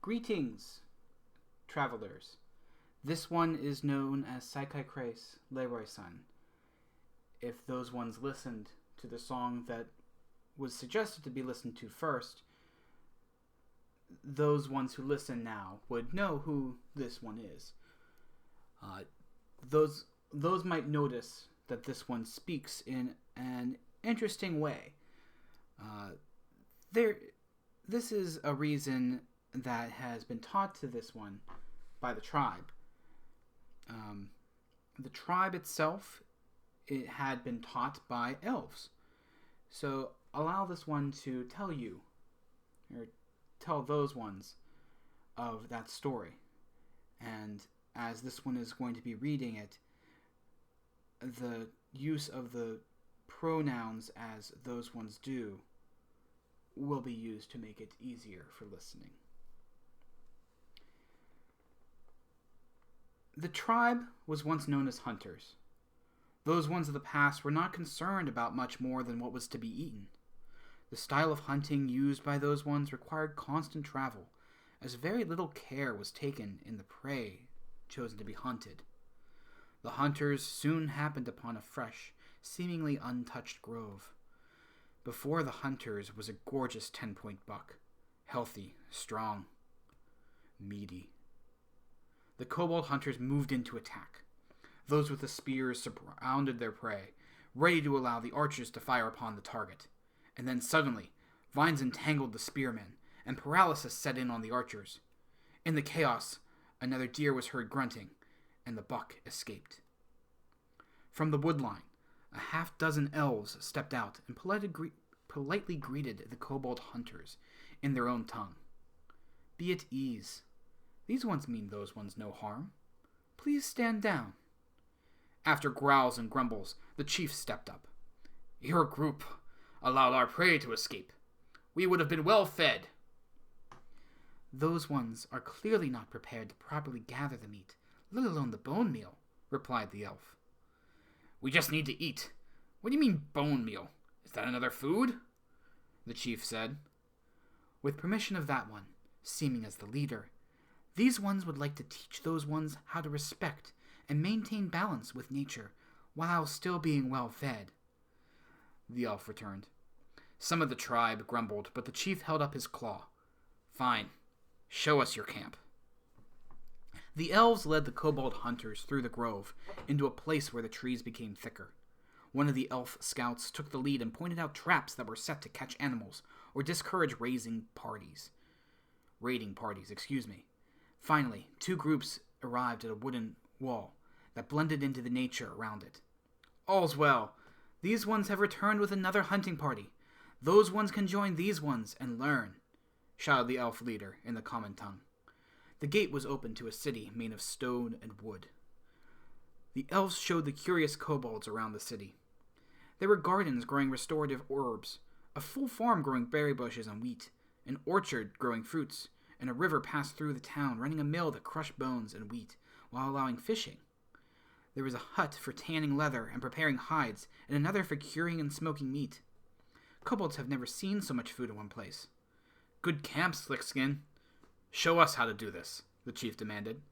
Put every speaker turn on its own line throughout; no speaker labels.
Greetings, travelers. This one is known as Cykycrayss, Leroy-san. If those ones listened to the song that was suggested to be listened to first, those ones who listen now would know who this one is. Those might notice that this one speaks in an interesting way. This is a reason that has been taught to this one by the tribe. The tribe itself, it had been taught by elves. So allow this one to tell you, or tell those ones, of that story. And as this one is going to be reading it, the use of the pronouns as those ones do will be used to make it easier for listening. The tribe was once known as hunters. Those ones of the past were not concerned about much more than what was to be eaten. The style of hunting used by those ones required constant travel, as very little care was taken in the prey chosen to be hunted. The hunters soon happened upon a fresh, seemingly untouched grove. Before the hunters was a gorgeous 10-point buck, healthy, strong, meaty. The kobold hunters moved in to attack. Those with the spears surrounded their prey, ready to allow the archers to fire upon the target. And then suddenly, vines entangled the spearmen, and paralysis set in on the archers. In the chaos, another deer was heard grunting, and the buck escaped. From the woodline, a half-dozen elves stepped out and politely greeted the kobold hunters in their own tongue. "Be at ease. These ones mean those ones no harm. Please stand down." After growls and grumbles, the chief stepped up. "Your group allowed our prey to escape. We would have been well fed." "Those ones are clearly not prepared to properly gather the meat, let alone the bone meal," replied the elf. "We just need to eat. What do you mean bone meal? Is that another food?" the chief said. With permission of that one, seeming as the leader, these ones would like to teach those ones how to respect and maintain balance with nature while still being well fed. The elf returned. Some of the tribe grumbled, but the chief held up his claw. "Fine. Show us your camp." The elves led the kobold hunters through the grove into a place where the trees became thicker. One of the elf scouts took the lead and pointed out traps that were set to catch animals or discourage raiding parties. Finally, two groups arrived at a wooden wall that blended into the nature around it. "All's well. These ones have returned with another hunting party. Those ones can join these ones and learn," shouted the elf leader in the common tongue. The gate was open to a city made of stone and wood. The elves showed the curious kobolds around the city. There were gardens growing restorative herbs, a full farm growing berry bushes and wheat, an orchard growing fruits, and a river passed through the town running a mill that crushed bones and wheat while allowing fishing. There was a hut for tanning leather and preparing hides, and another for curing and smoking meat. Kobolds have never seen so much food in one place. "Good camp, Slickskin. Show us how to do this," the chief demanded.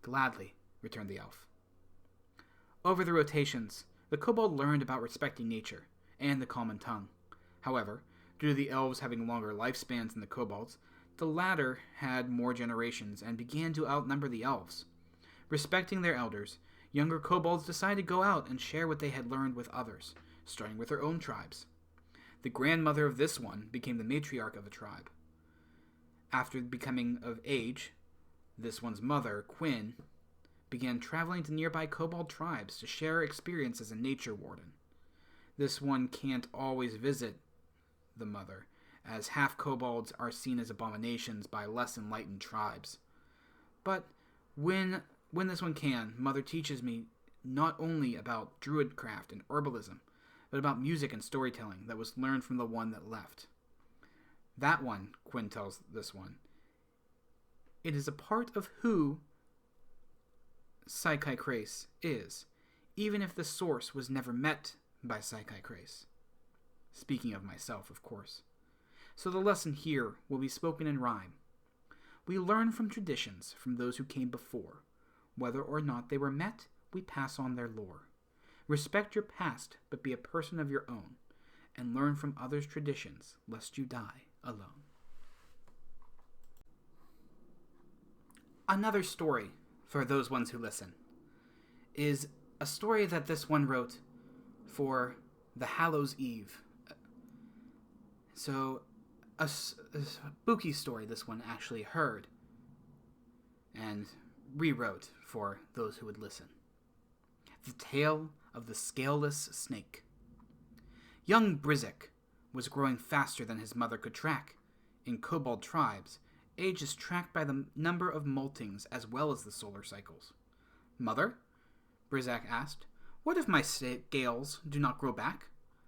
"Gladly," returned the elf. Over the rotations, the kobold learned about respecting nature and the common tongue. However, due to the elves having longer lifespans than the kobolds, the latter had more generations and began to outnumber the elves. Respecting their elders, younger kobolds decided to go out and share what they had learned with others, starting with their own tribes. The grandmother of this one became the matriarch of the tribe. After becoming of age, this one's mother, Quinn, began traveling to nearby kobold tribes to share experience as a nature warden. This one can't always visit the mother, as half kobolds are seen as abominations by less enlightened tribes. But when this one can, Mother teaches me not only about druidcraft and herbalism, but about music and storytelling that was learned from the one that left. That one, Quinn tells this one, it is a part of who Cykycrayss is, even if the source was never met by Cykycrayss. Speaking of myself, of course. So the lesson here will be spoken in rhyme. We learn from traditions from those who came before. Whether or not they were met, we pass on their lore. Respect your past, but be a person of your own, and learn from others' traditions, lest you die alone. Another story, for those ones who listen, is a story that this one wrote for the Hallows Eve. So, a spooky story this one actually heard and rewrote for those who would listen. The Tale of the Scaleless Snake. Young Brizek was growing faster than his mother could track. In kobold tribes, age is tracked by the number of moltings as well as the solar cycles. Mother? Brizek asked, what if my scales do not grow back?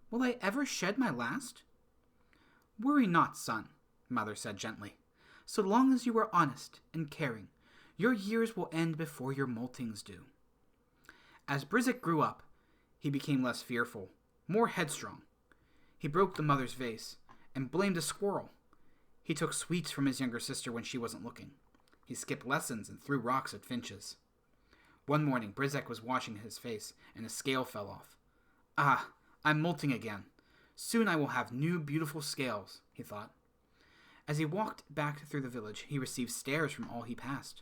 Will I ever shed my last? Worry not, son, Mother said gently. So long as you are honest and caring, your years will end before your moltings do. As Brizek grew up, he became less fearful, more headstrong. He broke the mother's vase and blamed a squirrel. He took sweets from his younger sister when she wasn't looking. He skipped lessons and threw rocks at finches. One morning, Brizek was washing his face, and a scale fell off. Ah, I'm molting again. Soon I will have new, beautiful scales, he thought. As he walked back through the village, he received stares from all he passed.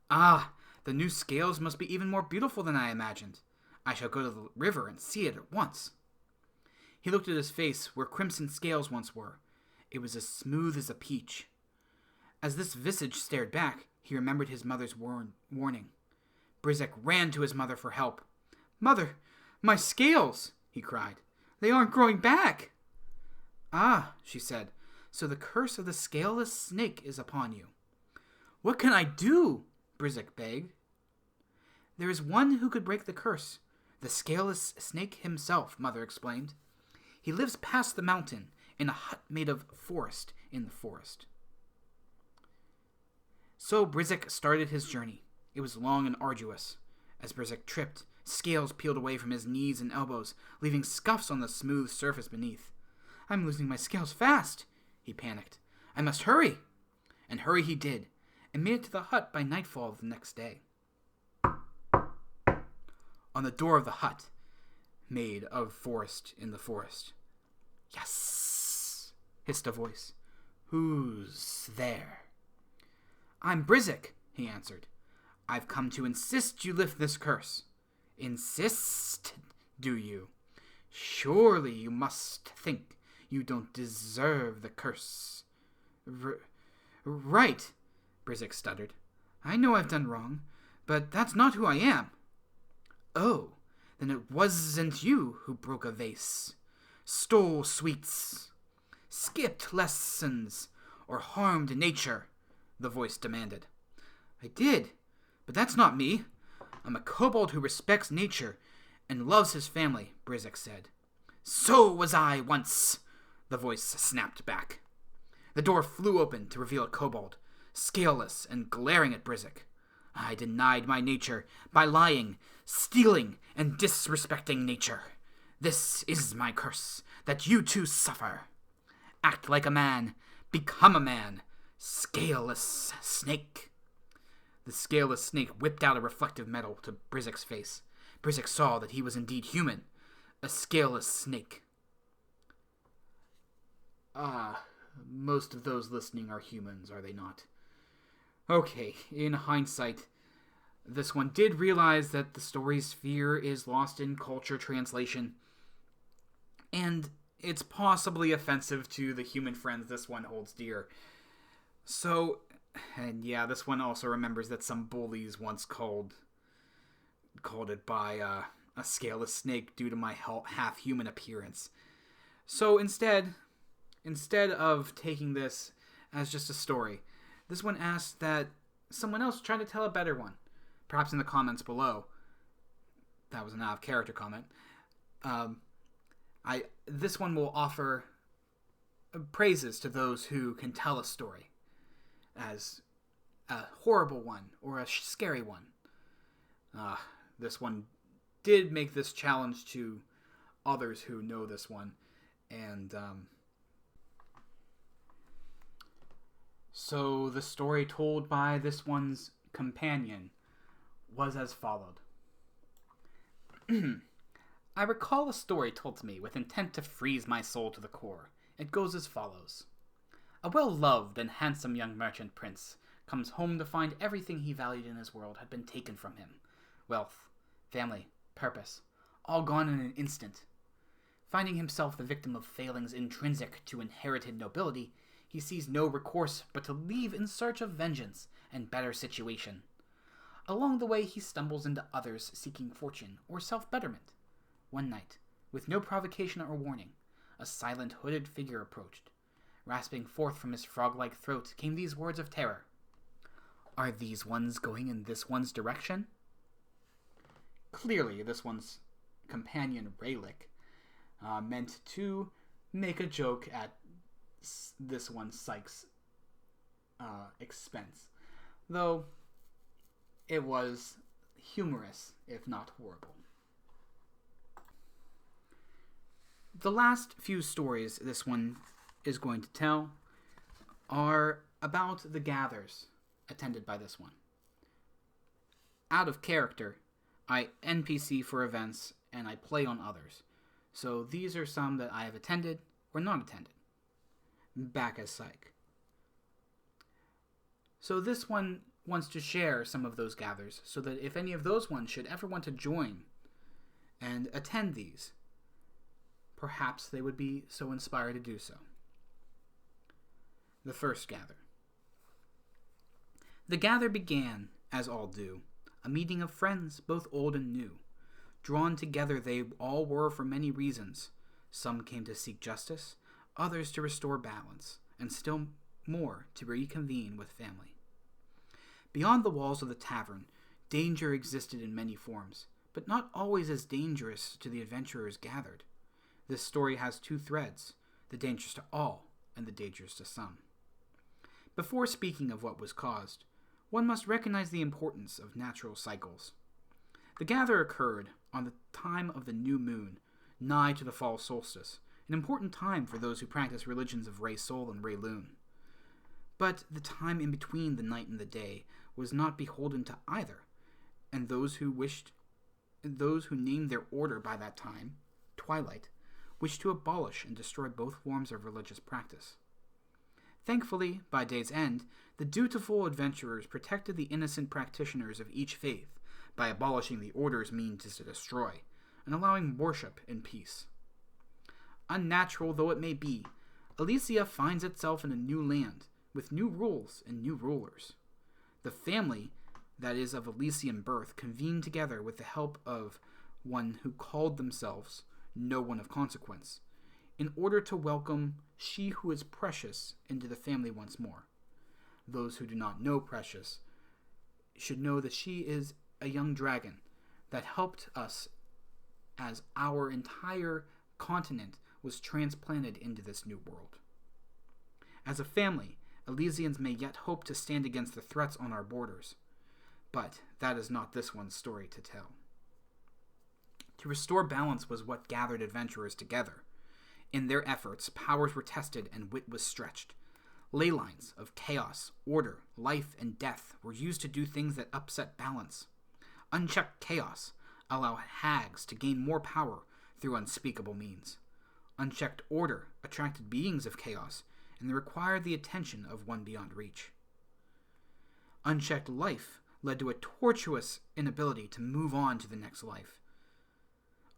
Ah, the new scales must be even more beautiful than I imagined. I shall go to the river and see it at once. He looked at his face where crimson scales once were. It was as smooth as a peach. As this visage stared back, he remembered his mother's warning. Brizek ran to his mother for help. Mother, my scales, he cried. They aren't growing back. Ah, she said, so the curse of the scaleless snake is upon you. What can I do? Brizek begged. There is one who could break the curse. The scaleless snake himself, Mother explained. He lives past the mountain, in a hut made of forest in the forest. So Brizek started his journey. It was long and arduous. As Brizek tripped, scales peeled away from his knees and elbows, leaving scuffs on the smooth surface beneath. I'm losing my scales fast, he panicked. I must hurry. And hurry he did, and made it to the hut by nightfall of the next day. On the door of the hut, made of forest in the forest. Yes, hissed a voice. Who's there? I'm Brizek, he answered. I've come to insist you lift this curse. Insist, do you? Surely you must think you don't deserve the curse. Right, Brizek stuttered. I know I've done wrong, but that's not who I am. Oh, then it wasn't you who broke a vase, stole sweets, skipped lessons, or harmed nature, the voice demanded. I did, but that's not me. I'm a kobold who respects nature and loves his family, Brizek said. So was I once, the voice snapped back. The door flew open to reveal a kobold, scaleless and glaring at Brizek. I denied my nature by lying, stealing, and disrespecting nature. This is my curse, that you too suffer. Act like a man, become a man, scaleless snake. The scaleless snake whipped out a reflective metal to Brizek's face. Brizek saw that he was indeed human, a scaleless snake. Most of those listening are humans, are they not? Okay, in hindsight, this one did realize that the story's fear is lost in culture translation, and it's possibly offensive to the human friends this one holds dear. So, and yeah, this one also remembers that some bullies once called it by a scaleless snake due to my half-human appearance. So instead of taking this as just a story, this one asked that someone else try to tell a better one. Perhaps in the comments below. That was an out-of-character comment. This one will offer praises to those who can tell a story as a horrible one or a scary one. This one did make this challenge to others who know this one. And So the story told by this one's companion was as followed. I recall a story told to me with intent to freeze my soul to the core. It goes as follows. A well-loved and handsome young merchant prince comes home to find everything he valued in his world had been taken from him. Wealth, family, purpose, all gone in an instant. Finding himself the victim of failings intrinsic to inherited nobility, he sees no recourse but to leave in search of vengeance and better situation. Along the way he stumbles into others seeking fortune or self-betterment. One night, with no provocation or warning, a silent hooded figure approached. Rasping forth from his frog-like throat came these words of terror. Are these ones going in this one's direction? Clearly, this one's companion, Raylick, meant to make a joke at this one Cyke's expense, though it was humorous, if not horrible. The last few stories this one is going to tell are about the gathers attended by this one. Out of character, I NPC for events and I play on others. So these are some that I have attended or not attended. Back as Cyke. So this one wants to share some of those gathers so that if any of those ones should ever want to join and attend these, perhaps they would be so inspired to do so. The first gather. The gather began, as all do, a meeting of friends, both old and new. Drawn together they all were for many reasons. Some came to seek justice, others to restore balance, and still more to reconvene with family. Beyond the walls of the tavern, danger existed in many forms, but not always as dangerous to the adventurers gathered. This story has two threads, the dangers to all and the dangers to some. Before speaking of what was caused, one must recognize the importance of natural cycles. The gather occurred on the time of the new moon, nigh to the fall solstice, an important time for those who practice religions of Ray Sol and Ray Loon. But the time in between the night and the day was not beholden to either, and those who named their order by that time, twilight, wished to abolish and destroy both forms of religious practice. Thankfully, by day's end, the dutiful adventurers protected the innocent practitioners of each faith by abolishing the order's means to destroy and allowing worship in peace. Unnatural though it may be, Elysia finds itself in a new land, with new rules and new rulers. The family that is of Elysian birth convened together with the help of one who called themselves no one of consequence, in order to welcome she who is precious into the family once more. Those who do not know Precious should know that she is a young dragon that helped us as our entire continent was transplanted into this new world. As a family, Elysians may yet hope to stand against the threats on our borders, but that is not this one's story to tell. To restore balance was what gathered adventurers together. In their efforts, powers were tested and wit was stretched. Ley lines of chaos, order, life, and death were used to do things that upset balance. Unchecked chaos allowed hags to gain more power through unspeakable means. Unchecked order attracted beings of chaos and required the attention of one beyond reach. Unchecked life led to a tortuous inability to move on to the next life.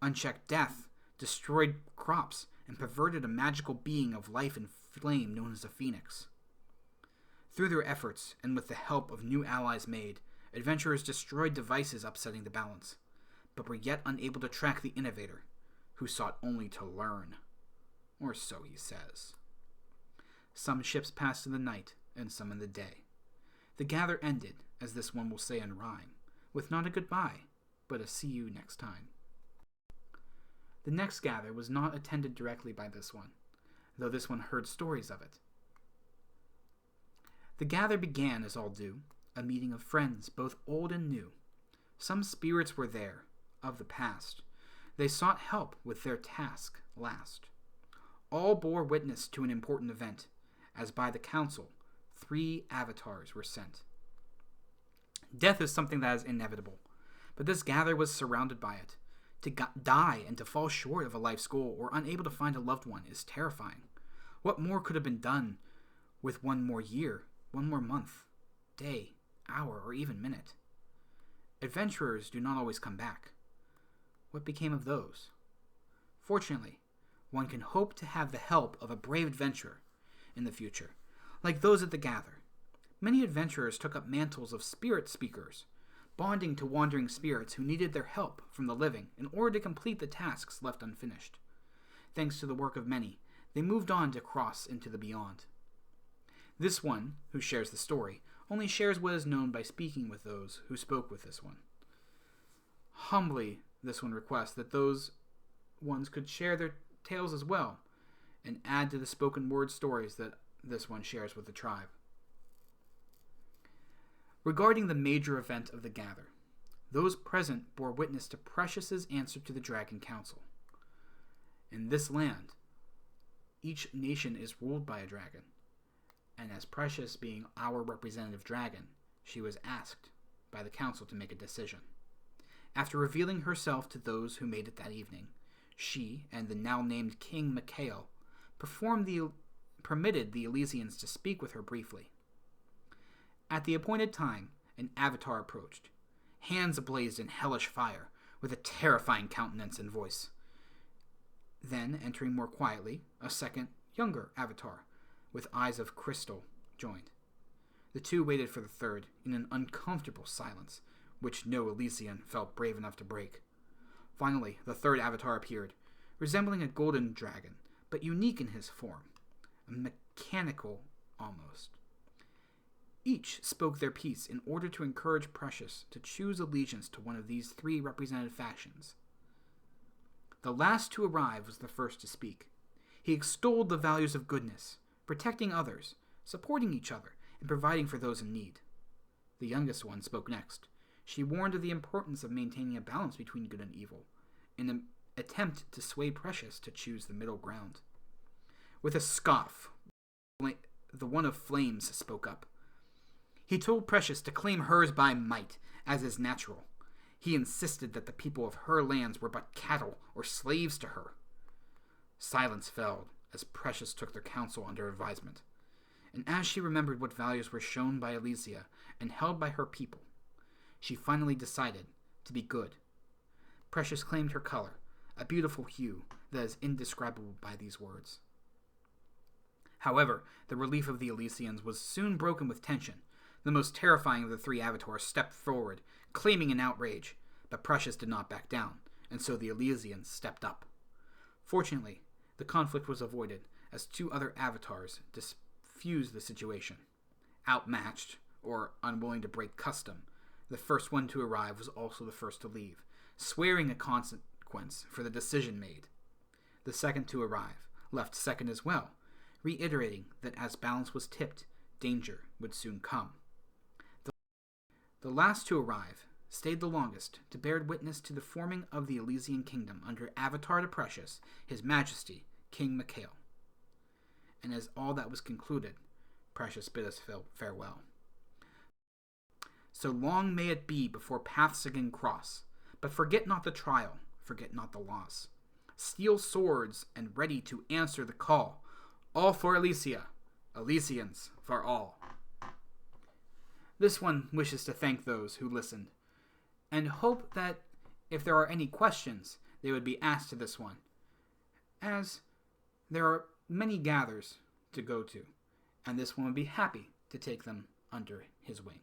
Unchecked death destroyed crops and perverted a magical being of life and flame known as a phoenix. Through their efforts, and with the help of new allies made, adventurers destroyed devices upsetting the balance, but were yet unable to track the innovator, who sought only to learn. Or so he says. Some ships passed in the night, and some in the day. The gather ended, as this one will say in rhyme, with not a goodbye, but a see you next time. The next gather was not attended directly by this one, though this one heard stories of it. The gather began, as all do, a meeting of friends, both old and new. Some spirits were there, of the past. They sought help with their task last. All bore witness to an important event, as by the council, 3 avatars were sent. Death is something that is inevitable, but this gatherer was surrounded by it. To die and to fall short of a life's goal or unable to find a loved one is terrifying. What more could have been done with one more year, one more month, day, hour, or even minute? Adventurers do not always come back. What became of those? Fortunately, one can hope to have the help of a brave adventurer in the future, like those at the Gather. Many adventurers took up mantles of spirit speakers, bonding to wandering spirits who needed their help from the living in order to complete the tasks left unfinished. Thanks to the work of many, they moved on to cross into the beyond. This one, who shares the story, only shares what is known by speaking with those who spoke with this one. Humbly, this one requests that those ones could share their tales as well, and add to the spoken word stories that this one shares with the tribe. Regarding the major event of the Gather, those present bore witness to Precious's answer to the Dragon Council. In this land, each nation is ruled by a dragon, and as Precious being our representative dragon, she was asked by the council to make a decision. After revealing herself to those who made it that evening, she and the now-named King Mikhail permitted the Elysians to speak with her briefly. At the appointed time, an avatar approached, hands ablazed in hellish fire, with a terrifying countenance and voice. Then, entering more quietly, a second, younger avatar, with eyes of crystal, joined. The two waited for the third in an uncomfortable silence, which no Elysian felt brave enough to break. Finally, the third avatar appeared, resembling a golden dragon, but unique in his form, mechanical almost. Each spoke their piece in order to encourage Precious to choose allegiance to one of these 3 represented factions. The last to arrive was the first to speak. He extolled the values of goodness, protecting others, supporting each other, and providing for those in need. The youngest one spoke next. She warned of the importance of maintaining a balance between good and evil, in an attempt to sway Precious to choose the middle ground. With a scoff, the one of flames spoke up. He told Precious to claim hers by might, as is natural. He insisted that the people of her lands were but cattle or slaves to her. Silence fell as Precious took their counsel under advisement, and as she remembered what values were shown by Elysia and held by her people, she finally decided to be good. Precious claimed her color, a beautiful hue that is indescribable by these words. However, the relief of the Elysians was soon broken with tension. The most terrifying of the 3 avatars stepped forward, claiming in outrage, but Precious did not back down, and so the Elysians stepped up. Fortunately, the conflict was avoided, as 2 other avatars diffused the situation. Outmatched, or unwilling to break custom, the first one to arrive was also the first to leave, swearing a consequence for the decision made. The second to arrive left second as well, reiterating that as balance was tipped, danger would soon come. The last to arrive stayed the longest to bear witness to the forming of the Elysian kingdom under Avatar to Precious, His Majesty, King Mikhail. And as all that was concluded, Precious bid us farewell. So long may it be before paths again cross, but forget not the trial, forget not the loss. Steel swords and ready to answer the call, all for Elysia, Elysians for all. This one wishes to thank those who listened, and hope that if there are any questions, they would be asked to this one, as there are many gathers to go to, and this one would be happy to take them under his wing.